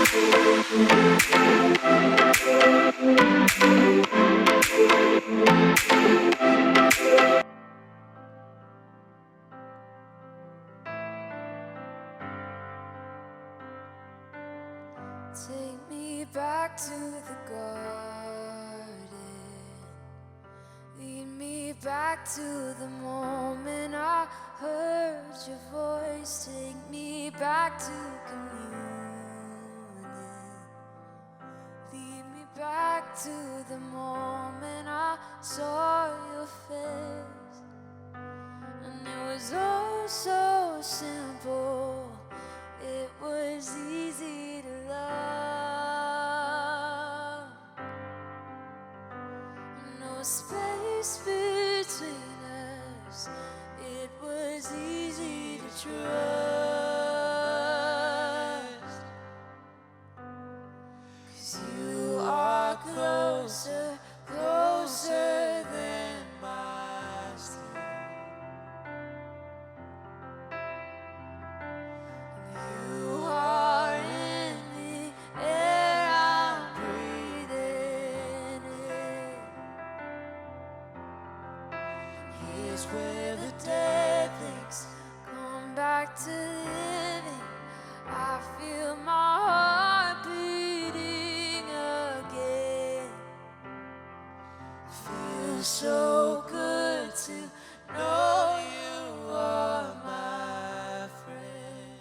Take me back to the garden. Lead me back to the moment I heard your voice. Take me back to communion. Lead me back to the moment I saw your face. And it was oh so simple. It was easy to love. No space between us. It was easy to trust. 'Cause you are closer, closer than my skin. You are in the air I'm breathing in. Here's where the dead things come back to living. I feel my heart beating again. Feels so good to know you are my friend.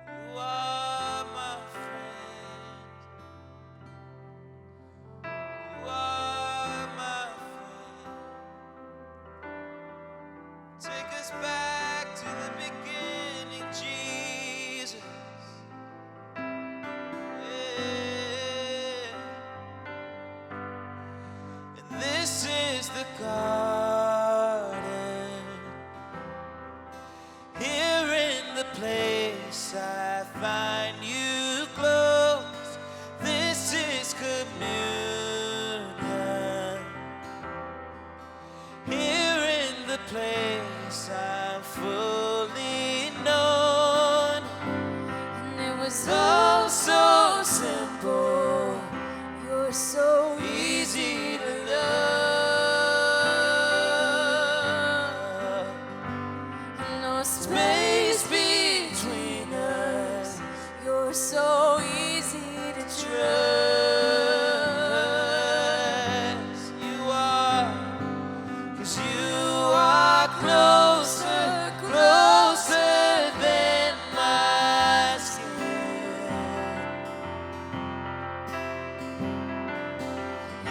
You are my friend. You are my friend. Take us back to the beginning, Jesus. Yeah. And this is the garden. Here in the place I find you close. This is communion. Here in the place I'm fully known. And it was all so simple. You're so easy to love. No space between us. You're so easy to trust. You are, 'cause you are closer, closer than my skin.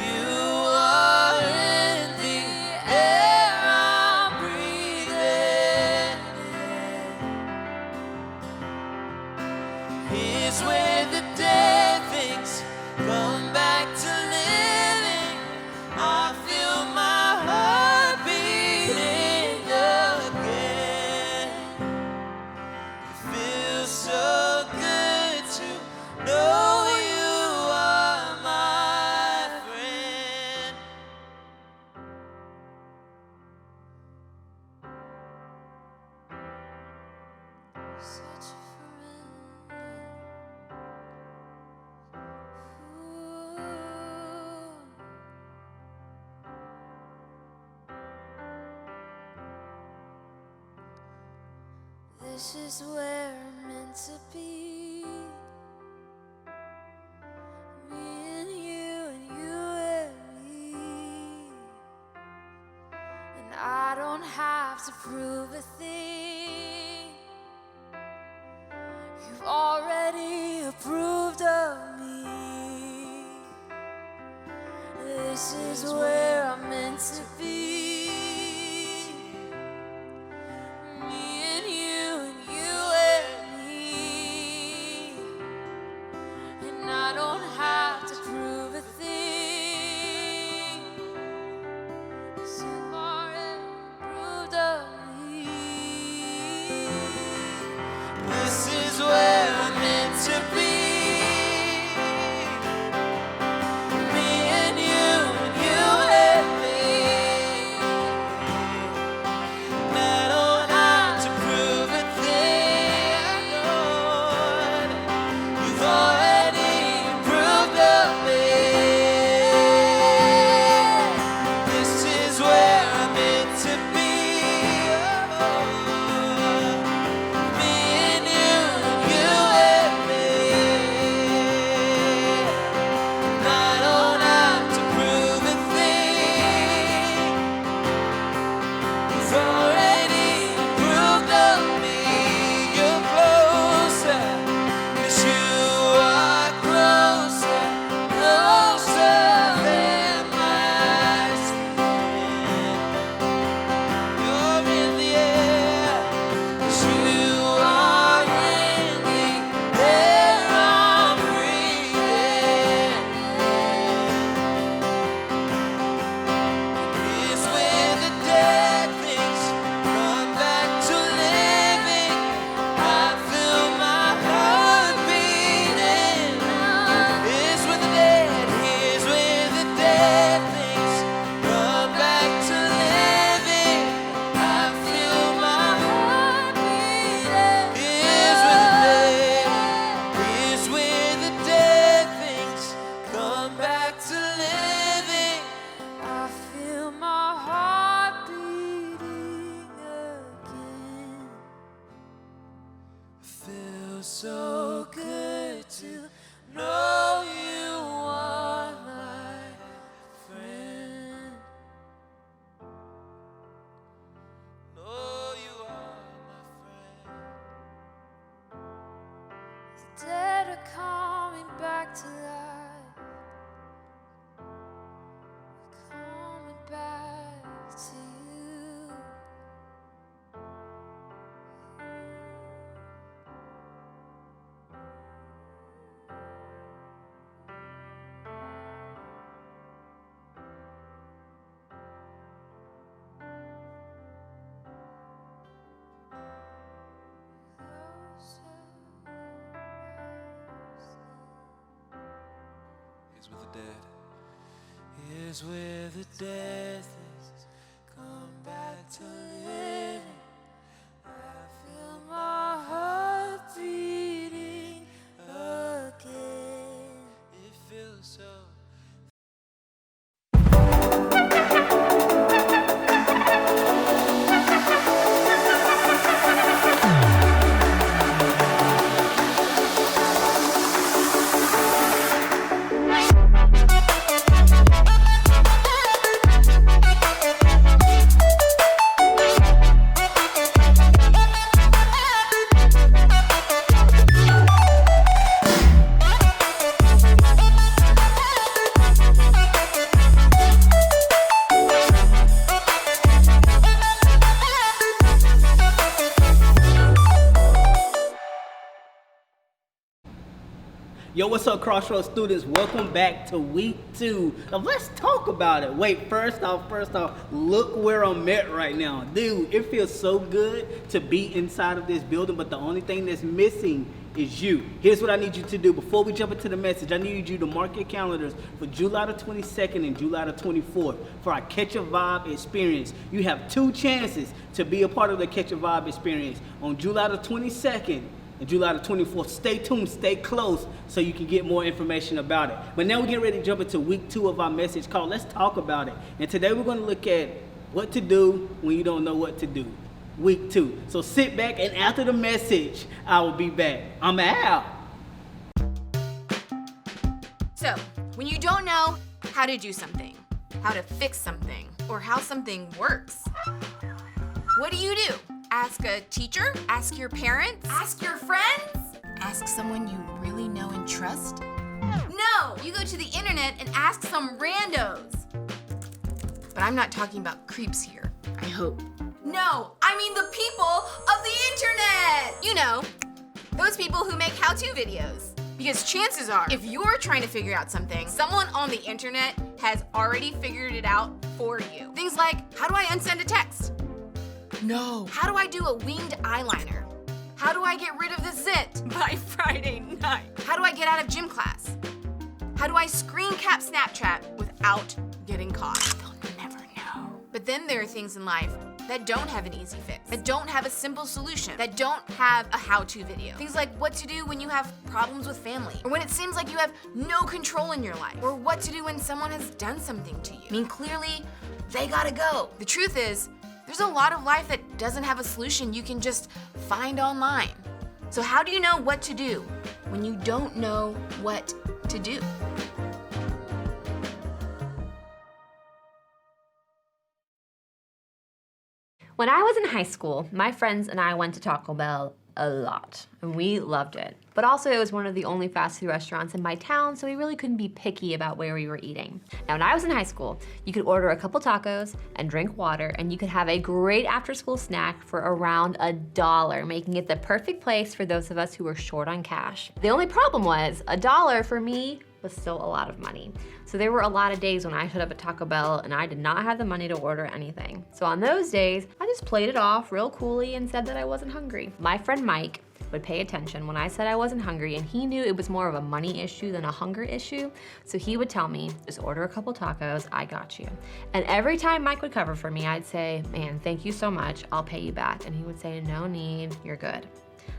You are in the air I'm breathing in. Here's where the dead things come back to living. I feel my heart beating again. It feels so good to know you are my friend. Such a friend. Ooh. This is where I'm meant to be. Me and you and me. And I don't have to prove a thing. You've already approved of me. This is where I'm meant to be. Me and you and me. And I don't have to prove a thing. 'Cause you've already approved of me. feels so good to know you are my friend. Know you are my friend. The dead are coming back to life. Coming back to you. Here's where the dead. Here's where the dead things come back to living. I feel my heart beating again. It feels so. Yo, what's up, Crossroads students? Welcome back to week 2 of Let's Talk About It. Wait, first off, look where I'm at right now. Dude, it feels so good to be inside of this building, but the only thing that's missing is you. Here's what I need you to do. Before we jump into the message, I need you to mark your calendars for July the 22nd and July the 24th for our Catch a Vibe experience. You have 2 chances to be a part of the Catch a Vibe experience on July the 22nd and July the 24th. Stay tuned, stay close so you can get more information about it. But now we're getting ready to jump into week 2 of our message called Let's Talk About It. And today we're going to look at what to do when you don't know what to do. Week 2. So sit back, and after the message, I will be back. I'm out. So, when you don't know how to do something, how to fix something, or how something works, what do? Ask a teacher? Ask your parents? Ask your friends? Ask someone you really know and trust? No! You go to the internet and ask some randos. But I'm not talking about creeps here, I hope. No, I mean the people of the internet! You know, those people who make how-to videos. Because chances are, if you're trying to figure out something, someone on the internet has already figured it out for you. Things like, how do I unsend a text? No. How do I do a winged eyeliner? How do I get rid of the zit by Friday night? How do I get out of gym class? How do I screen cap Snapchat without getting caught? They'll never know. But then there are things in life that don't have an easy fix, that don't have a simple solution, that don't have a how-to video. Things like what to do when you have problems with family, or when it seems like you have no control in your life, or what to do when someone has done something to you. I mean, clearly, they gotta go. The truth is, there's a lot of life that doesn't have a solution you can just find online. So how do you know what to do when you don't know what to do? When I was in high school, my friends and I went to Taco Bell a lot, and we loved it. But also it was one of the only fast food restaurants in my town, so we really couldn't be picky about where we were eating. Now, when I was in high school, you could order a couple tacos and drink water, and you could have a great after-school snack for around $1, making it the perfect place for those of us who were short on cash. The only problem was, $1 for me was still a lot of money. So there were a lot of days when I showed up at Taco Bell and I did not have the money to order anything. So on those days, I just played it off real coolly and said that I wasn't hungry. My friend Mike would pay attention when I said I wasn't hungry, and he knew it was more of a money issue than a hunger issue. So he would tell me, just order a couple tacos, I got you. And every time Mike would cover for me, I'd say, man, thank you so much, I'll pay you back. And he would say, no need, you're good.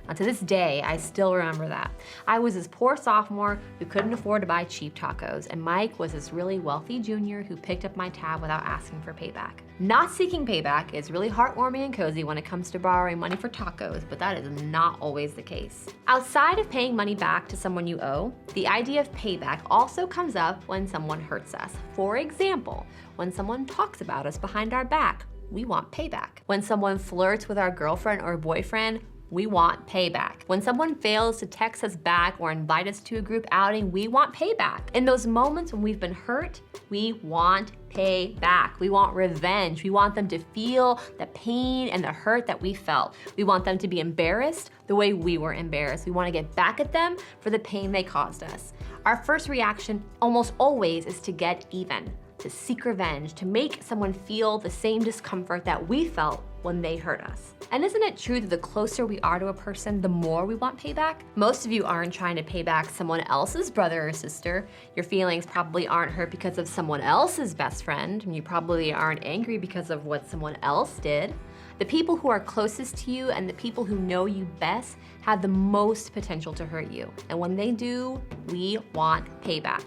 Now, to this day, I still remember that. I was this poor sophomore who couldn't afford to buy cheap tacos, and Mike was this really wealthy junior who picked up my tab without asking for payback. Not seeking payback is really heartwarming and cozy when it comes to borrowing money for tacos, but that is not always the case. Outside of paying money back to someone you owe, the idea of payback also comes up when someone hurts us. For example, when someone talks about us behind our back, we want payback. When someone flirts with our girlfriend or boyfriend, we want payback. When someone fails to text us back or invite us to a group outing, we want payback. In those moments when we've been hurt, we want payback. We want revenge. We want them to feel the pain and the hurt that we felt. We want them to be embarrassed the way we were embarrassed. We want to get back at them for the pain they caused us. Our first reaction almost always is to get even, to seek revenge, to make someone feel the same discomfort that we felt when they hurt us. And isn't it true that the closer we are to a person, the more we want payback? Most of you aren't trying to pay back someone else's brother or sister. Your feelings probably aren't hurt because of someone else's best friend, and you probably aren't angry because of what someone else did. The people who are closest to you and the people who know you best have the most potential to hurt you. And when they do, we want payback.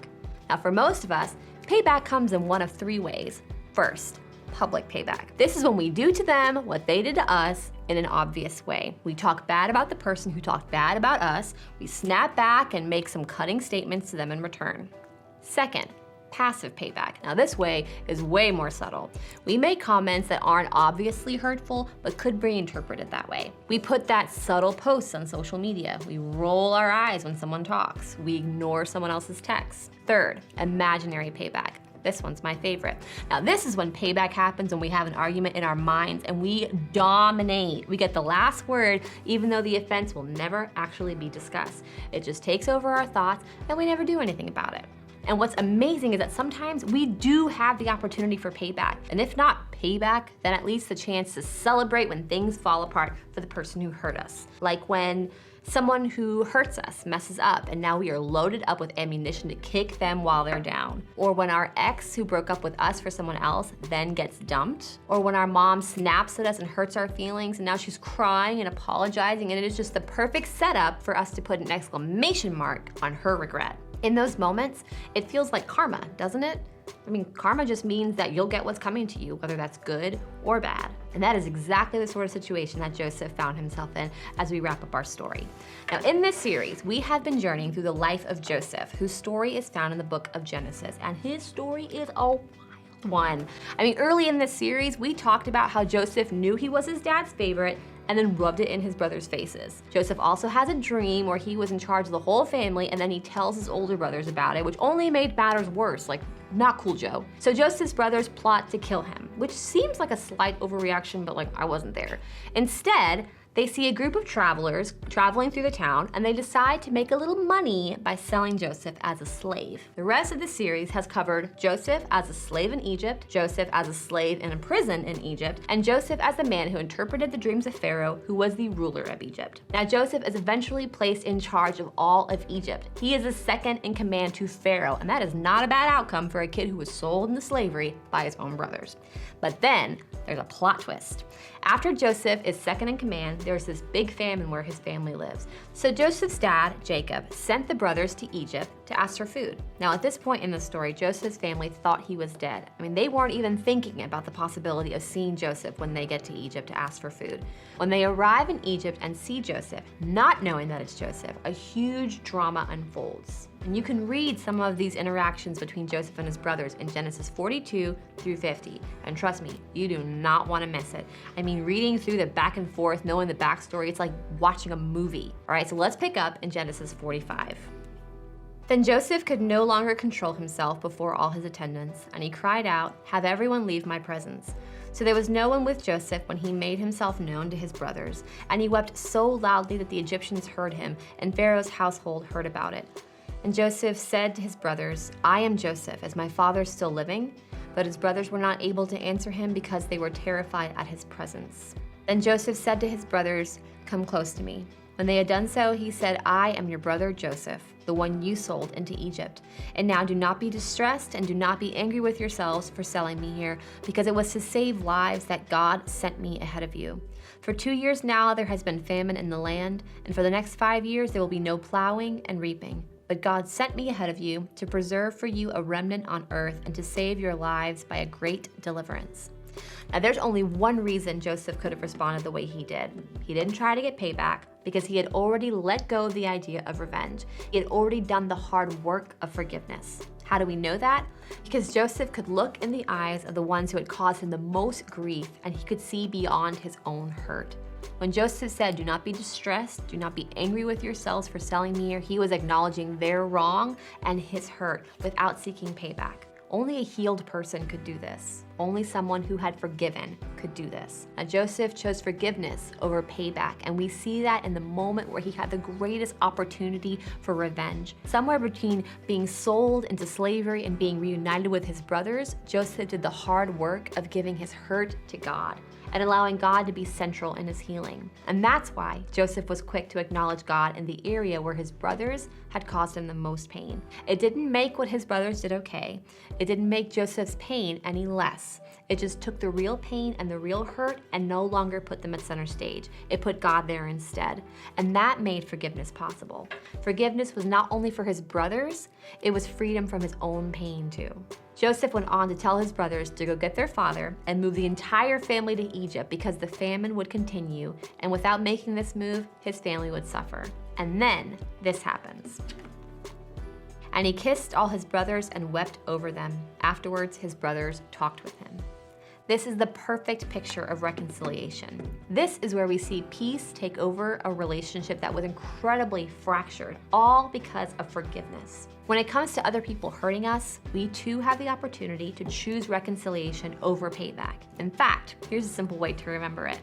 Now, for most of us, payback comes in one of three ways. First, public payback. This is when we do to them what they did to us in an obvious way. We talk bad about the person who talked bad about us. We snap back and make some cutting statements to them in return. Second, passive payback. Now this way is way more subtle. We make comments that aren't obviously hurtful, but could be interpreted that way. We put that subtle posts on social media. We roll our eyes when someone talks. We ignore someone else's texts. Third, imaginary payback. This one's my favorite. Now this is when payback happens when we have an argument in our minds and we dominate. We get the last word even though the offense will never actually be discussed. It just takes over our thoughts and we never do anything about it. And what's amazing is that sometimes we do have the opportunity for payback. And if not payback, then at least the chance to celebrate when things fall apart for the person who hurt us. Like when someone who hurts us messes up and now we are loaded up with ammunition to kick them while they're down. Or when our ex who broke up with us for someone else then gets dumped. Or when our mom snaps at us and hurts our feelings and now she's crying and apologizing and it is just the perfect setup for us to put an exclamation mark on her regret. In those moments, it feels like karma, doesn't it? I mean, karma just means that you'll get what's coming to you, whether that's good or bad. And that is exactly the sort of situation that Joseph found himself in as we wrap up our story. Now, in this series, we have been journeying through the life of Joseph, whose story is found in the book of Genesis. And his story is a wild one. I mean, early in this series, we talked about how Joseph knew he was his dad's favorite and then rubbed it in his brothers' faces. Joseph also has a dream where he was in charge of the whole family and then he tells his older brothers about it, which only made matters worse, like, not cool, Joe. So Joseph's brothers plot to kill him, which seems like a slight overreaction, but like, I wasn't there. Instead, they see a group of travelers traveling through the town and they decide to make a little money by selling Joseph as a slave. The rest of the series has covered Joseph as a slave in Egypt, Joseph as a slave in a prison in Egypt, and Joseph as the man who interpreted the dreams of Pharaoh, who was the ruler of Egypt. Now Joseph is eventually placed in charge of all of Egypt. He is the second in command to Pharaoh, and that is not a bad outcome for a kid who was sold into slavery by his own brothers. But then there's a plot twist. After Joseph is second in command, there's this big famine where his family lives. So Joseph's dad, Jacob, sent the brothers to Egypt to ask for food. Now at this point in the story, Joseph's family thought he was dead. I mean, they weren't even thinking about the possibility of seeing Joseph when they get to Egypt to ask for food. When they arrive in Egypt and see Joseph, not knowing that it's Joseph, a huge drama unfolds. And you can read some of these interactions between Joseph and his brothers in Genesis 42 through 50. And trust me, you do not want to miss it. I mean, reading through the back and forth, knowing the backstory, it's like watching a movie. All right, so let's pick up in Genesis 45. Then Joseph could no longer control himself before all his attendants, and he cried out, "Have everyone leave my presence." So there was no one with Joseph when he made himself known to his brothers, and he wept so loudly that the Egyptians heard him, and Pharaoh's household heard about it. And Joseph said to his brothers, "I am Joseph, is my father still living?" But his brothers were not able to answer him because they were terrified at his presence. Then Joseph said to his brothers, "Come close to me." When they had done so, he said, "I am your brother Joseph, the one you sold into Egypt. And now do not be distressed and do not be angry with yourselves for selling me here, because it was to save lives that God sent me ahead of you. For 2 years now there has been famine in the land, and for the next 5 years there will be no plowing and reaping. But God sent me ahead of you to preserve for you a remnant on earth and to save your lives by a great deliverance. Now there's only one reason Joseph could have responded the way he did. He didn't try to get payback because he had already let go of the idea of revenge. He had already done the hard work of forgiveness. How do we know that? Because Joseph could look in the eyes of the ones who had caused him the most grief, and he could see beyond his own hurt. When Joseph said, "Do not be distressed, do not be angry with yourselves for selling me here," he was acknowledging their wrong and his hurt without seeking payback. Only a healed person could do this. Only someone who had forgiven could do this. Now Joseph chose forgiveness over payback, and we see that in the moment where he had the greatest opportunity for revenge. Somewhere between being sold into slavery and being reunited with his brothers, Joseph did the hard work of giving his hurt to God and allowing God to be central in his healing. And that's why Joseph was quick to acknowledge God in the area where his brothers had caused him the most pain. It didn't make what his brothers did okay. It didn't make Joseph's pain any less. It just took the real pain and the real hurt and no longer put them at center stage. It put God there instead. And that made forgiveness possible. Forgiveness was not only for his brothers, it was freedom from his own pain too. Joseph went on to tell his brothers to go get their father and move the entire family to Egypt because the famine would continue, and without making this move, his family would suffer. And then this happens. And he kissed all his brothers and wept over them. Afterwards, his brothers talked with him. This is the perfect picture of reconciliation. This is where we see peace take over a relationship that was incredibly fractured, all because of forgiveness. When it comes to other people hurting us, we too have the opportunity to choose reconciliation over payback. In fact, here's a simple way to remember it.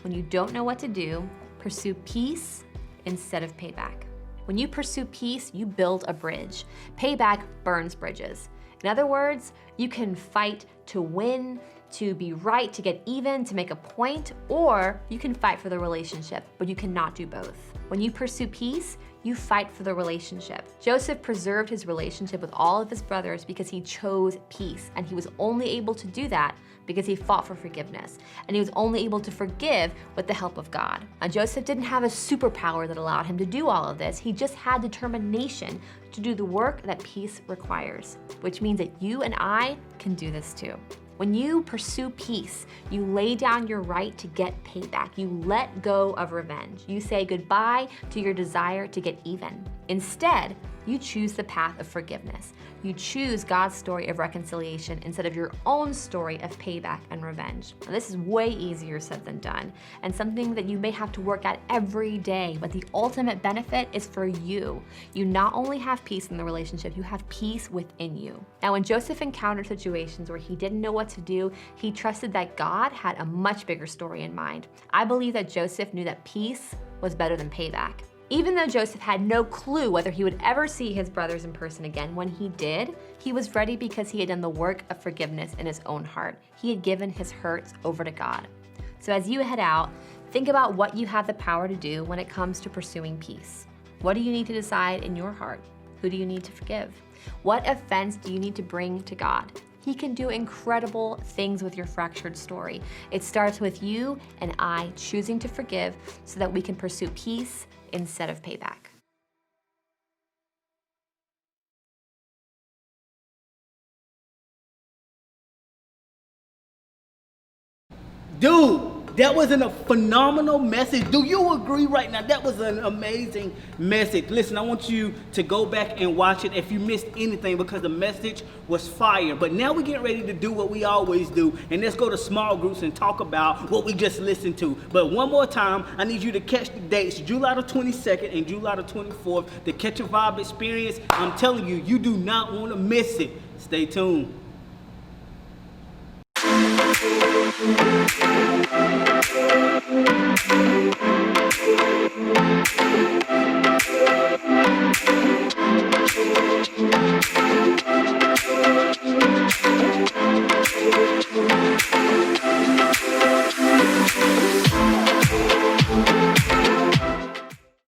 When you don't know what to do, pursue peace instead of payback. When you pursue peace, you build a bridge. Payback burns bridges. In other words, you can fight to win, to be right, to get even, to make a point, or you can fight for the relationship, but you cannot do both. When you pursue peace, you fight for the relationship. Joseph preserved his relationship with all of his brothers because he chose peace, and he was only able to do that because he fought for forgiveness, and he was only able to forgive with the help of God. Now, Joseph didn't have a superpower that allowed him to do all of this. He just had determination to do the work that peace requires, which means that you and I can do this too. When you pursue peace, you lay down your right to get payback. You let go of revenge. You say goodbye to your desire to get even. Instead, you choose the path of forgiveness. You choose God's story of reconciliation instead of your own story of payback and revenge. Now, this is way easier said than done, and something that you may have to work at every day, but the ultimate benefit is for you. You not only have peace in the relationship, you have peace within you. Now, when Joseph encountered situations where he didn't know what to do, he trusted that God had a much bigger story in mind. I believe that Joseph knew that peace was better than payback. Even though Joseph had no clue whether he would ever see his brothers in person again, when he did, he was ready because he had done the work of forgiveness in his own heart. He had given his hurts over to God. So as you head out, think about what you have the power to do when it comes to pursuing peace. What do you need to decide in your heart? Who do you need to forgive? What offense do you need to bring to God? He can do incredible things with your fractured story. It starts with you and I choosing to forgive so that we can pursue peace instead of payback. Dude, that was a phenomenal message. Do you agree right now? That was an amazing message. Listen, I want you to go back and watch it if you missed anything because the message was fire. But now we're getting ready to do what we always do, and let's go to small groups and talk about what we just listened to. But one more time, I need you to catch the dates, July the 22nd and July the 24th, the Catch a Vibe experience. I'm telling you, you do not want to miss it. Stay tuned.